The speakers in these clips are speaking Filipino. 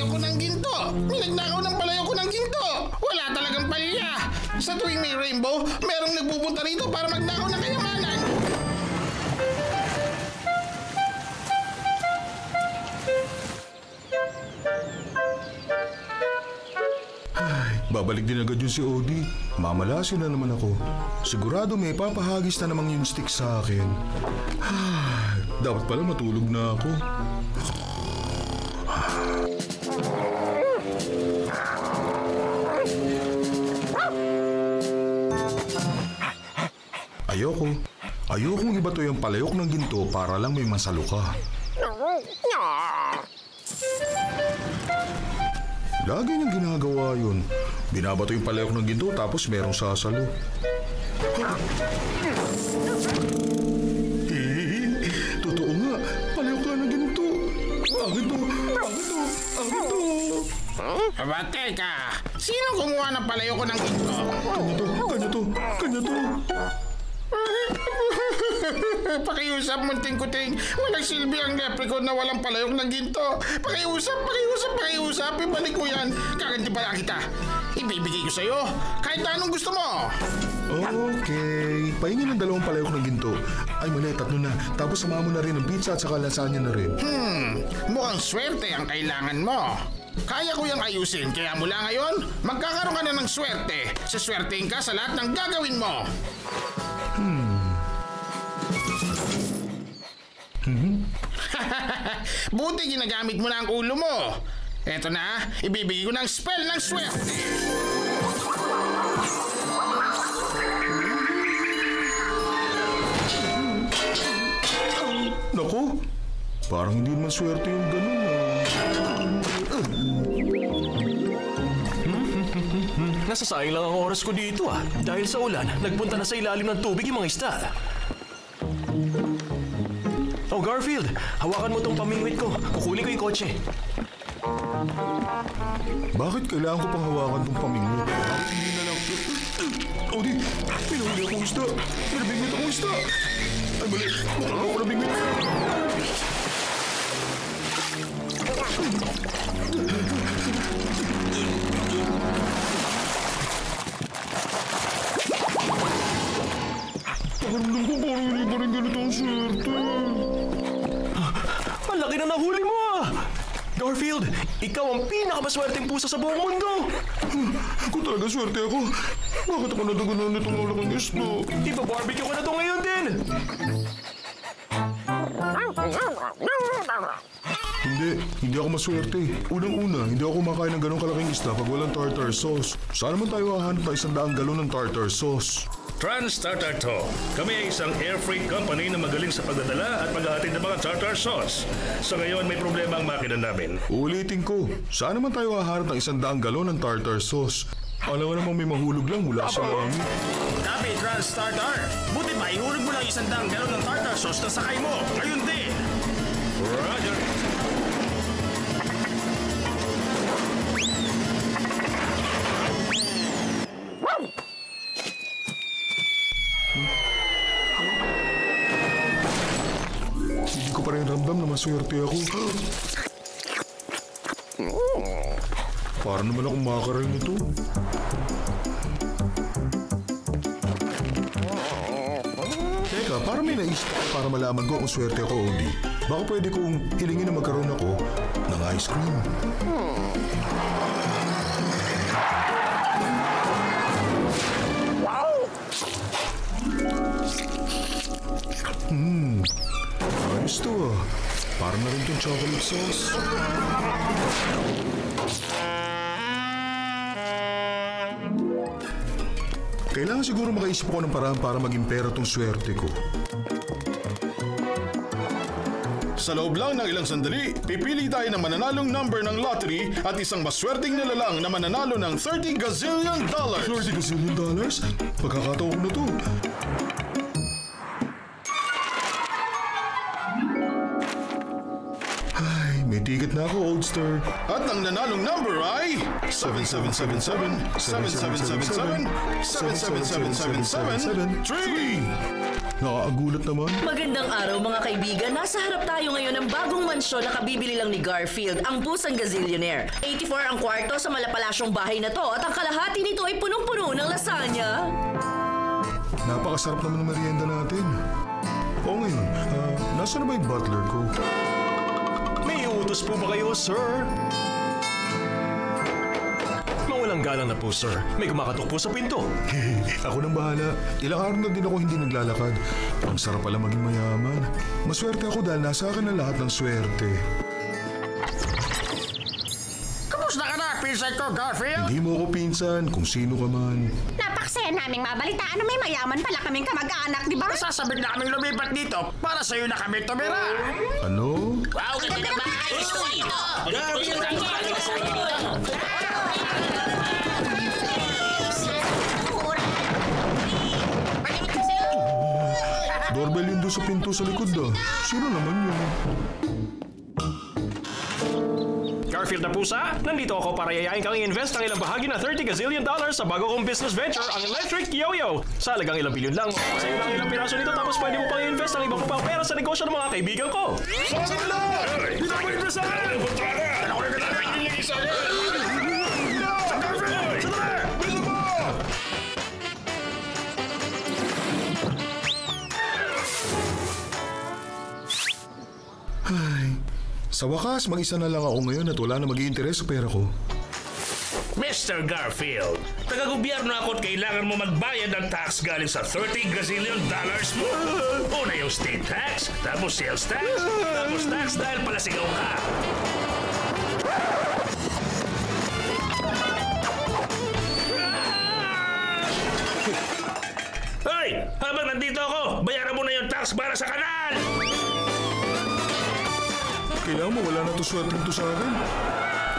palayo ko ng ginto! Minagnakaw ng palayo ko ng ginto! Wala talagang palya! Sa tuwing may rainbow, merong nagpupunta rito para magnakaw ng kayamanan! Babalik din agad yun si Odie. Mamalasin na naman ako. Sigurado may papahagis na namang yung stick sa akin. Dapat pala matulog na ako. Ayokong iba to yung palayok ng ginto para lang may masalo ka. Lagi niyang ginagawa yun. Binabato yung palayok ng ginto tapos merong sasalo. Totoo nga, palayok lang ng ginto. Akin to. Aba, teka! Sino kumuha ng palayo ko ng ginto? Kanya to. Pakiusap, munting kuting. Walang silbi ang leprechaun na walang palayok ng ginto. Pakiusap. Ibalik mo yan. Kaganti pala kita. Ibibigay ko sa'yo. Kahit anong gusto mo. Okay. Pahingin ng 2 palayok ng ginto. Ay mali, 3 na. Tapos samahan mo na rin ng pizza at saka lasagna na rin. Mukhang swerte ang kailangan mo. Kaya ko yung ayusin, kaya mula ngayon, magkakaroon ka na ng swerte. Saswertein ka sa lahat ng gagawin mo. Buti ginagamit mo na ang ulo mo. Eto na, ibibigay ko ng spell ng swerte. Naku, parang hindi naman swerte yung ganun Nasasayang lang ang oras ko dito Dahil sa ulan, nagpunta na sa ilalim ng tubig yung mga isda. Oh, Garfield, hawakan mo tong pamingwit ko. Kukunin ko yung kotse. Bakit kailangan ko pang hawakan tong pamingwit? Hindi na lang. Odie, pinahuli akong isda. Pinabingwit akong isda. Ay, mali. Mukha ako nabingwit. Pakiramdam ko parang hindi pa rin ganito ang swerte. Ang laki na nahuli mo Garfield, ikaw ang pinakamaswerteng pusa sa buong mundo. Kung talaga swerte ako, bakit ako nadagunan nitong malaking isda? Ipa-barbecue ko na to ngayon din. Hindi ako maswerte. Unang-una, hindi ako kumakain ng ganong kalaking isda pag walang tartar sauce. Saan naman tayo hahanap ng 100 galon ng tartar sauce? Trans Tartar To. Kami ay isang air freight company na magaling sa pagdadala at paghahatid ng mga tartar sauce. Sa ngayon, may problema ang makina namin. Ulitin ko, saan naman tayo hahanap ng 100 galon ng tartar sauce? Alam mo namang may mahulog lang mula sa langit. Copy, Trans Tartar. Buti ba, ihulog mo lang 100 galon ng tartar sauce na sakay mo. Ayun din. Roger. Hindi ko pa rin ramdam na maswerte ako. Para naman akong makakaroon nito. Teka, para may naisip para malaman ko kung swerte ako, Odie. Baka pwede kong hilingin na magkaroon ako ng ice cream. Ayos to Parang na rin itong chocolate sauce. Kailangan siguro makaisip ako ng paraan para maging pera tong swerte ko. Sa loob lang ng ilang sandali, pipili tayo ng mananalong number ng lottery at isang maswerteng nilalang na mananalo ng $30 gazillion. $30 gazillion? Pagkakataon ko na to. Ay, may ticket na ako, Oldster. At ang nanalong number ay 7777 7777 77777 3. Nakakagulat naman. Magandang araw mga kaibigan. Nasa harap tayo ngayon ng bagong mansyon na kabibili lang ni Garfield, ang Pusang Gazillionaire. 84 ang kwarto sa malapalasyong bahay na to at ang kalahati nito ay punong-puno ng lasagna. Napakasarap naman ng merienda natin. O ngayon, nasa na ba yung butler ko? May utos po ba kayo, sir? Mawalang galang na po, sir. May kumakatok po sa pinto. Ako nang bahala. Ilang araw na din ako hindi naglalakad. Ang sarap pala maging mayaman. Maswerte ako dahil nasa akin ang lahat ng swerte. Kamusta ka na, pinsan ko, Garfield? Hindi mo ako pinsan kung sino ka man. Napaksaya naming mabalitaan na may mayaman pala kaming kamag-anak, di ba? Sasabik na kaming lumipat dito para sa'yo na kami tumira. Ano? Wow, ganda na bahay! Gusto ko ito! Doorbell yun doon sa pinto sa likod ah. Sino naman yun? Garfield na pusa, nandito ako para yayain kang i-invest ang ilang bahagi na $30 gazillion sa bago kong business venture, ang electric yo-yo. Sa halagang ilang bilyon lang, mapapasayo lang ilang piraso nito tapos pwede mo pang i-invest ang ibang pang pera sa negosyo ng mga kaibigan ko. Dito mo yung sa akin! Ano kontrata? Ano ko yung nilagay sa akin? Ay, sa wakas, mag-isa na lang ako ngayon at wala na mag-iinteres sa pera ko. Mr. Garfield, taga-gobyerno ako at kailangan mo magbayad ng tax galing sa $30 gazillion mo. Una yung state tax, tapos sales tax, tapos tax dahil palasigaw ka. Hoy! Habang nandito ako, bayaran mo na yung tax para sa kanal! Kailangan mo, wala na to swerte nito sa akin.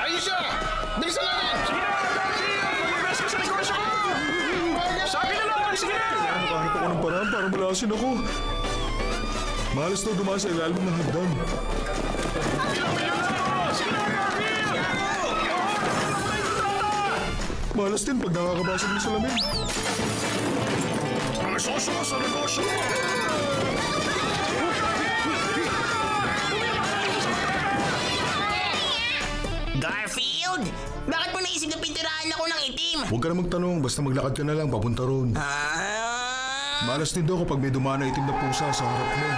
Ayos siya! Bilisan natin! Sige na, Garfield! Mag-invest ka sa negosyo ko! Sabi na lang! Sige na! Nakahanap ako ng paraan para malasin ako. Malas daw dumaan sa ilalim ng hagdan. Malas din pag nakakabasag ng salamin. Ang sosyo sa negosyo! Garfield! Bakit mo naisip na pintirahan ako ng itim? Huwag ka na magtanong, basta maglakad ka na lang papunta ron. Malas din daw kapag may dumaan na itim na pusa sa harap mo.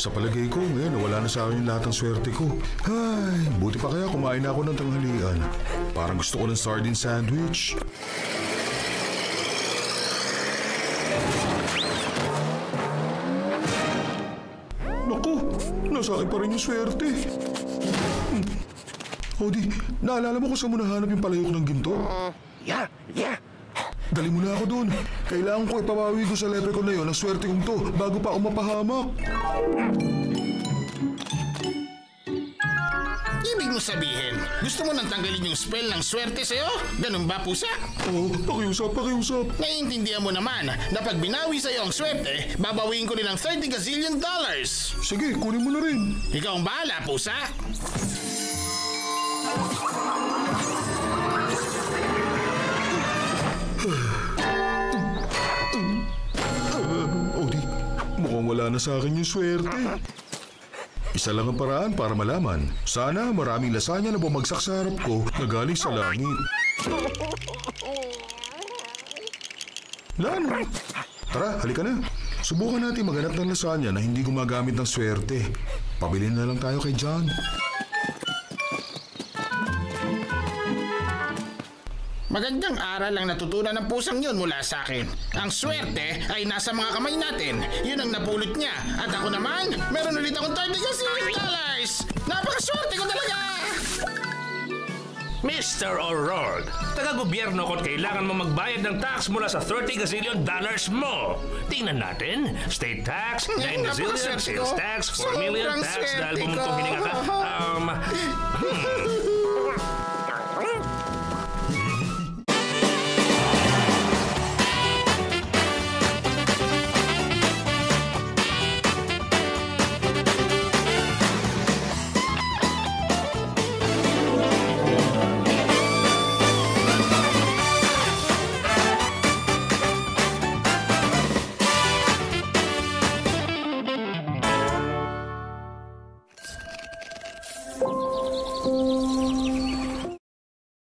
Sa palagay ko, ngayon nawala na sa akin yung lahat ng swerte ko. Ay, buti pa kaya kumain na ako ng tanghalian. Parang gusto ko ng sardine sandwich. Naku, nasa akin pa rin yung swerte. Odi, naalala mo kung saan mo nahanap yung palayok ng ginto? Yeah. Dali mo na ako doon. Kailangan ko ipapawi ko sa leprechaun na yun ang swerte kong to bago pa ako mapahamak. Ibig mo sabihin, gusto mo nang tanggalin yung spell ng swerte sa'yo? Ganun ba, pusa? Oh, pakiusap. Naiintindihan mo naman na pag binawi sa'yo ang swerte, babawiin ko rin ang $30 gazillion. Sige, kunin mo na rin. Ikaw ang bahala, pusa. Odi, mukhang wala na sa akin yung swerte. Isa lang ang paraan para malaman. Sana maraming lasagna na bumagsak sa harap ko na galing sa langit. Lano? Tara, halika na. Subukan natin maghanap ng lasagna na hindi gumagamit ng swerte. Pabili na lang tayo kay John. Magandang aral ang natutunan ng pusang yun mula sa akin. Ang swerte ay nasa mga kamay natin. Yun ang napulot niya. At ako naman, meron ulit akong $30 gazillion. Napakaswerte ko talaga! Mr. O'Rourke, taga-gobyerno ko at kailangan mo magbayad ng tax mula sa $30 gazillion mo. Tingnan natin, state tax, 9 gazillion, napakaswerte sales ko. tax, 4 million Sobrang tax swerte dahil bumutong ko. hininga ka.